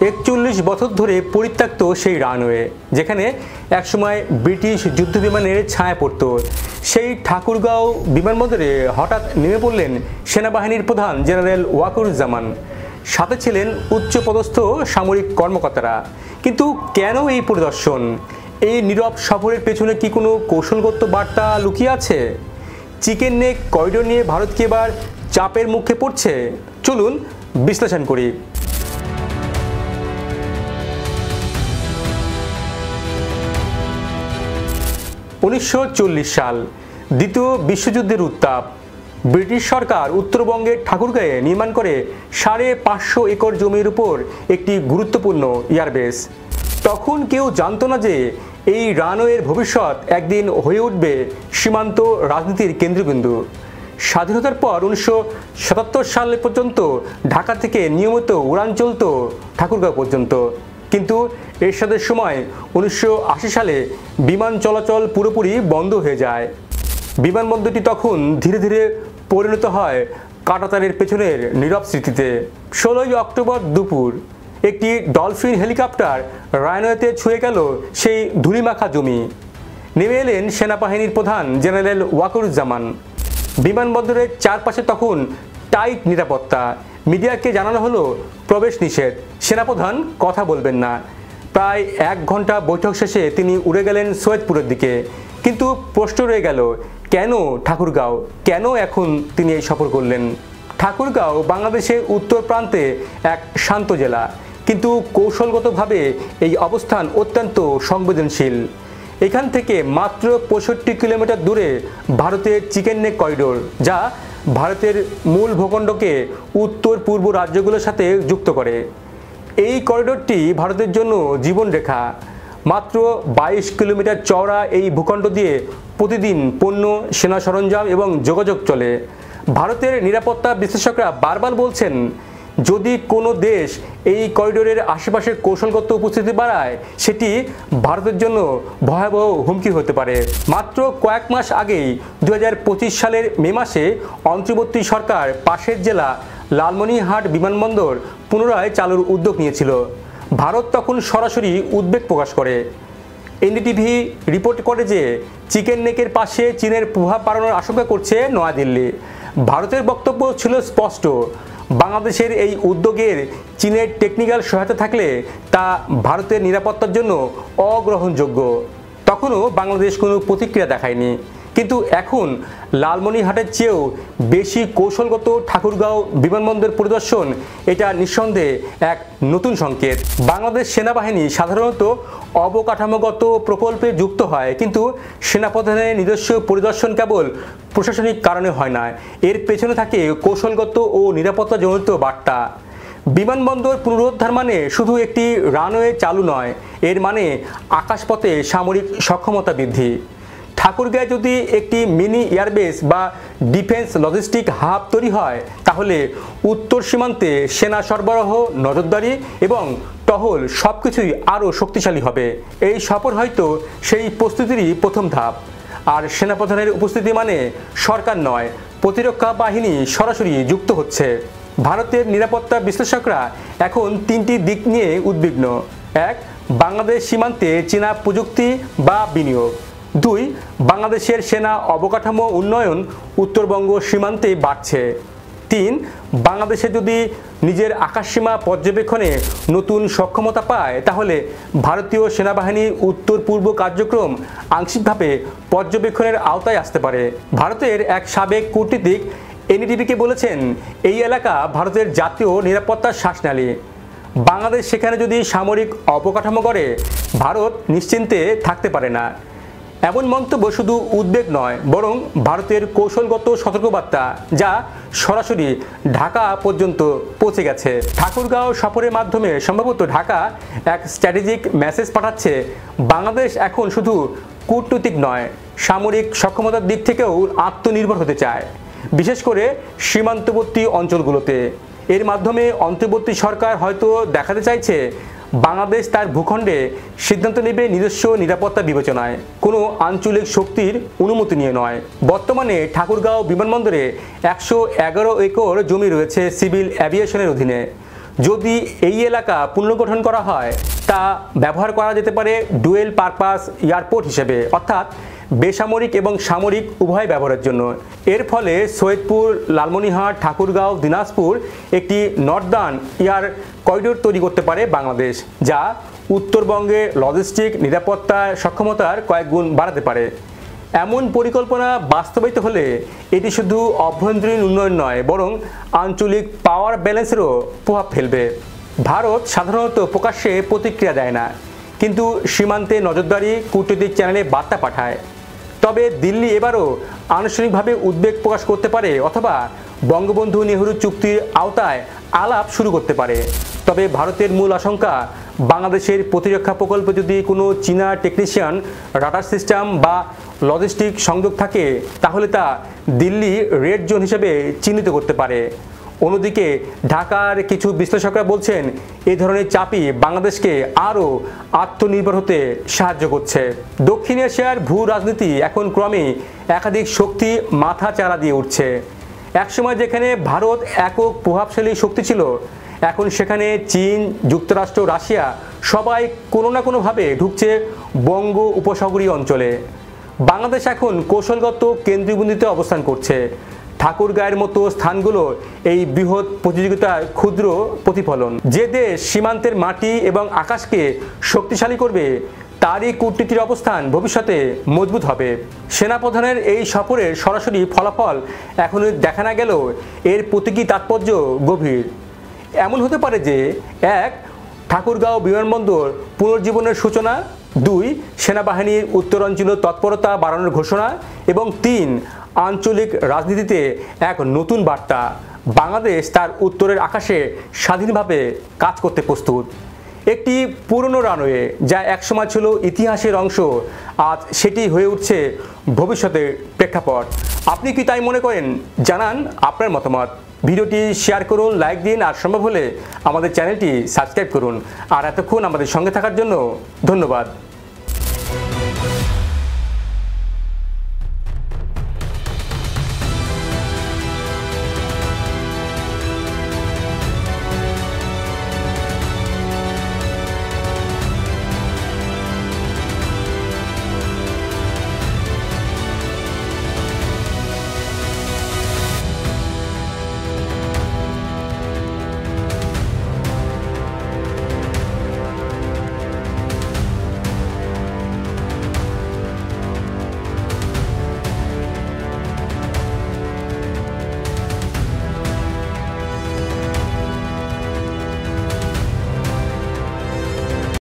৪১ বছর ধরে পরিত্যক্ত সেই রানওয়ে, যেখানে একসময় ব্রিটিশ যুদ্ধ বিমানের ছায়া পড়ত, সেই ঠাকুরগাঁও বিমানবন্দরে হঠাৎ নেমে পড়লেন সেনাবাহিনীর প্রধান জেনারেল ওয়াকারুজ্জামান। সাথে ছিলেন উচ্চপদস্থ সামরিক কর্মকর্তারা। কিন্তু কেন এই পরিদর্শন? এই নীরব সফরের পেছনে কি কোনো কৌশলগত বার্তা লুকিয়ে আছে? চিকেন নেক করিডোর নিয়ে ভারত কি এবার চাপের মুখে পড়ছে? চলুন বিশ্লেষণ করি। 1940 সাল, দ্বিতীয় বিশ্বযুদ্ধের উত্তাপ। ব্রিটিশ সরকার উত্তরবঙ্গের ঠাকুরগাঁয়ে নির্মাণ করে 550 একর জমির উপর একটি গুরুত্বপূর্ণ এয়ারবেস। তখন কেউ জানতো না যে এই রানওয়ের ভবিষ্যৎ একদিন হয়ে উঠবে সীমান্ত রাজনীতির কেন্দ্রবিন্দু। স্বাধীনতার পর 1977 সাল পর্যন্ত ঢাকা থেকে নিয়মিত উড়ান চলত ঠাকুরগাঁও পর্যন্ত। কিন্তু এরশাদের সময় 1980 সালে বিমান চলাচল পুরোপুরি বন্ধ হয়ে যায়। বিমানবন্দরটি তখন ধীরে ধীরে পরিণত হয় কাঁটাতারের পেছনের নীরব স্মৃতিতে। 16 অক্টোবর দুপুর একটি ডলফিন হেলিকপ্টার রানওয়েতে ছুঁয়ে গেল সেই ধুলিমাখা জমি। নেমে এলেন সেনাবাহিনীর প্রধান জেনারেল ওয়াকারুজ্জামান। বিমানবন্দরের চারপাশে তখন টাইট নিরাপত্তা। মিডিয়াকে জানানো হলো প্রবেশ নিষেধ, সেনাপ্রধান কথা বলবেন না। প্রায় 1 ঘন্টা বৈঠক শেষে তিনি উড়ে গেলেন সৈয়দপুরের দিকে। কিন্তু প্রশ্ন রয়ে গেল, কেন ঠাকুরগাঁও? কেন এখন তিনি এই সফর করলেন? ঠাকুরগাঁও বাংলাদেশের উত্তর প্রান্তে এক শান্ত জেলা, কিন্তু কৌশলগতভাবে এই অবস্থান অত্যন্ত সংবেদনশীল। এখান থেকে মাত্র 65 কিলোমিটার দূরে ভারতের চিকেন নেক করিডোর, যা ভারতের মূল ভূখণ্ডকে উত্তর পূর্ব রাজ্যগুলোর সাথে যুক্ত করে। এই করিডোরটি ভারতের জন্য জীবনরেখা। মাত্র 22 কিলোমিটার চওড়া এই ভূখণ্ড দিয়ে প্রতিদিন পণ্য, সেনা সরঞ্জাম এবং যোগাযোগ চলে। ভারতের নিরাপত্তা বিশ্লেষকরা বারবার বলছেন, যদি কোনো দেশ এই করিডোরের আশেপাশে কৌশলগত উপস্থিতি বাড়ায়, সেটি ভারতের জন্য ভয়াবহ হুমকি হতে পারে। মাত্র কয়েক মাস আগেই 2025 সালের মে মাসে অন্তর্বর্তী সরকার পাশের জেলা লালমনিরহাট বিমানবন্দর পুনরায় চালুর উদ্যোগ নিয়েছিল। ভারত তখন সরাসরি উদ্বেগ প্রকাশ করে। এনডিটিভি রিপোর্ট করে যে চিকেন নেকের পাশে চীনের প্রভাব বাড়ানোর আশঙ্কা করছে নয়াদিল্লি। ভারতের বক্তব্য ছিল স্পষ্ট, বাংলাদেশের এই উদ্যোগের চীনের টেকনিক্যাল সহায়তা থাকলে তা ভারতের নিরাপত্তার জন্য অগ্রহণযোগ্য। তখনও বাংলাদেশ কোনো প্রতিক্রিয়া দেখায়নি। কিন্তু এখন লালমনিরহাটের চেয়েও বেশি কৌশলগত ঠাকুরগাঁও বিমানবন্দর পরিদর্শন, এটা নিঃসন্দেহে এক নতুন সংকেত। বাংলাদেশ সেনাবাহিনী সাধারণত অবকাঠামোগত প্রকল্পে যুক্ত হয়, কিন্তু সেনাপ্রধানের নিজস্ব পরিদর্শন কেবল প্রশাসনিক কারণে হয় না, এর পেছনে থাকে কৌশলগত ও নিরাপত্তাজনিত বার্তা। বিমানবন্দর পুনরুদ্ধার মানে শুধু একটি রানওয়ে চালু নয়, এর মানে আকাশপথে সামরিক সক্ষমতা বৃদ্ধি। ঠাকুরগাঁয়ে যদি একটি মিনি এয়ারবেস বা ডিফেন্স লজিস্টিক হাব তৈরি হয়, তাহলে উত্তর সীমান্তে সেনা সরবরাহ, নজরদারি এবং টহল সবকিছুই আরও শক্তিশালী হবে। এই সফর হয়তো সেই প্রস্তুতিরই প্রথম ধাপ। আর সেনাপ্রধানের উপস্থিতি মানে সরকার নয়, প্রতিরক্ষা বাহিনী সরাসরি যুক্ত হচ্ছে। ভারতের নিরাপত্তা বিশ্লেষকরা এখন 3টি দিক নিয়ে উদ্বিগ্ন। 1, বাংলাদেশ সীমান্তে চীনা প্রযুক্তি বা বিনিয়োগ। 2, বাংলাদেশের সেনা অবকাঠামো উন্নয়ন উত্তরবঙ্গ সীমান্তে বাড়ছে। 3, বাংলাদেশে যদি নিজের আকাশসীমা পর্যবেক্ষণে নতুন সক্ষমতা পায়, তাহলে ভারতীয় সেনাবাহিনীর উত্তর পূর্ব কার্যক্রম আংশিকভাবে পর্যবেক্ষণের আওতায় আসতে পারে। ভারতের এক সাবেক কূটনীতিক এনডিটিভিকে বলেছেন, এই এলাকা ভারতের জাতীয় নিরাপত্তার শ্বাসনালী। বাংলাদেশ সেখানে যদি সামরিক অবকাঠামো গড়ে, ভারত নিশ্চিন্তে থাকতে পারে না। এমন মন্তব্য শুধু উদ্বেগ নয়, বরং ভারতের কৌশলগত সতর্কবার্তা, যা সরাসরি ঢাকা পর্যন্ত পৌঁছে গেছে। ঠাকুরগাঁও সফরের মাধ্যমে সম্ভবত ঢাকা এক স্ট্র্যাটেজিক মেসেজ পাঠাচ্ছে, বাংলাদেশ এখন শুধু কূটনৈতিক নয়, সামরিক সক্ষমতার দিক থেকেও আত্মনির্ভর হতে চায়, বিশেষ করে সীমান্তবর্তী অঞ্চলগুলোতে। এর মাধ্যমে অন্তর্বর্তী সরকার হয়তো দেখাতে চাইছে বাংলাদেশ তার ভূখণ্ডে সিদ্ধান্ত নেবে নিজস্ব নিরাপত্তা বিবেচনায়, কোনো আঞ্চলিক শক্তির অনুমতি নিয়ে নয়। বর্তমানে ঠাকুরগাঁও বিমানবন্দরে 111 একর জমি রয়েছে সিভিল অ্যাভিয়েশনের অধীনে। যদি এই এলাকা পুনর্গঠন করা হয় তা ব্যবহার করা যেতে পারে ডুয়েল পারপাস এয়ারপোর্ট হিসেবে, অর্থাৎ বেসামরিক এবং সামরিক উভয় ব্যবহারের জন্য। এর ফলে সৈয়দপুর, লালমনিরহাট, ঠাকুরগাঁও, দিনাজপুর একটি নর্দার্ন এয়ার করিডোর তৈরি করতে পারে বাংলাদেশ, যা উত্তরবঙ্গের লজিস্টিক নিরাপত্তা সক্ষমতার কয়েক গুণ বাড়াতে পারে। এমন পরিকল্পনা বাস্তবায়িত হলে এটি শুধু অভ্যন্তরীণ উন্নয়ন নয়, বরং আঞ্চলিক পাওয়ার ব্যালেন্সেরও প্রভাব ফেলবে। ভারত সাধারণত প্রকাশ্যে প্রতিক্রিয়া দেয় না, কিন্তু সীমান্তে নজরদারি, কূটনৈতিক চ্যানেলে বার্তা পাঠায়। তবে দিল্লি এবারও আনুষ্ঠানিকভাবে উদ্বেগ প্রকাশ করতে পারে অথবা বঙ্গবন্ধু নেহরু চুক্তির আওতায় আলাপ শুরু করতে পারে। তবে ভারতের মূল আশঙ্কা, বাংলাদেশের প্রতিরক্ষা প্রকল্পে যদি কোনো চীনা টেকনিশিয়ান, রাডার সিস্টেম বা লজিস্টিক সংযোগ থাকে তাহলে তা দিল্লি রেড জোন হিসেবে চিহ্নিত করতে পারে। অন্যদিকে ঢাকার কিছু বিশ্লেষকরা বলছেন এই ধরনের চাপই বাংলাদেশকে আরও আত্মনির্ভর হতে সাহায্য করছে। দক্ষিণ এশিয়ার ভূ রাজনীতি এখন ক্রমে একাধিক শক্তি মাথা চারা দিয়ে উঠছে। একসময় যেখানে ভারত একক প্রভাবশালী শক্তি ছিল, এখন সেখানে চীন, যুক্তরাষ্ট্র, রাশিয়া সবাই কোনো না কোনোভাবে ঢুকছে বঙ্গ উপসাগরীয় অঞ্চলে। বাংলাদেশ এখন কৌশলগত কেন্দ্রবিন্দুতে অবস্থান করছে। ঠাকুরগাঁয়ের মতো স্থানগুলো এই বৃহৎ প্রতিযোগিতার ক্ষুদ্র প্রতিফলন। যে দেশ সীমান্তের মাটি এবং আকাশকে শক্তিশালী করবে তারই কূটনীতির অবস্থান ভবিষ্যতে মজবুত হবে। সেনাপ্রধানের এই সফরের সরাসরি ফলাফল এখনও দেখা না গেলেও এর প্রতীকী তাৎপর্য গভীর। এমন হতে পারে যে 1. ঠাকুরগাঁও বিমানবন্দর পুনর্জীবনের সূচনা, 2. সেনাবাহিনীর উত্তরাঞ্চলীয় তৎপরতা বাড়ানোর ঘোষণা এবং 3. আঞ্চলিক রাজনীতিতে এক নতুন বার্তা, বাংলাদেশ তার উত্তরের আকাশে স্বাধীনভাবে কাজ করতে প্রস্তুত। একটি পুরনো রানওয়ে যা একসময় ছিল ইতিহাসের অংশ, আজ সেটি হয়ে উঠছে ভবিষ্যতের প্রেক্ষাপট। আপনি কি তাই মনে করেন? জানান আপনার মতামত। ভিডিওটি শেয়ার করুন, লাইক দিন, আর সম্ভব হলে আমাদের চ্যানেলটি সাবস্ক্রাইব করুন। আর এতক্ষণ আমাদের সঙ্গে থাকার জন্য ধন্যবাদ।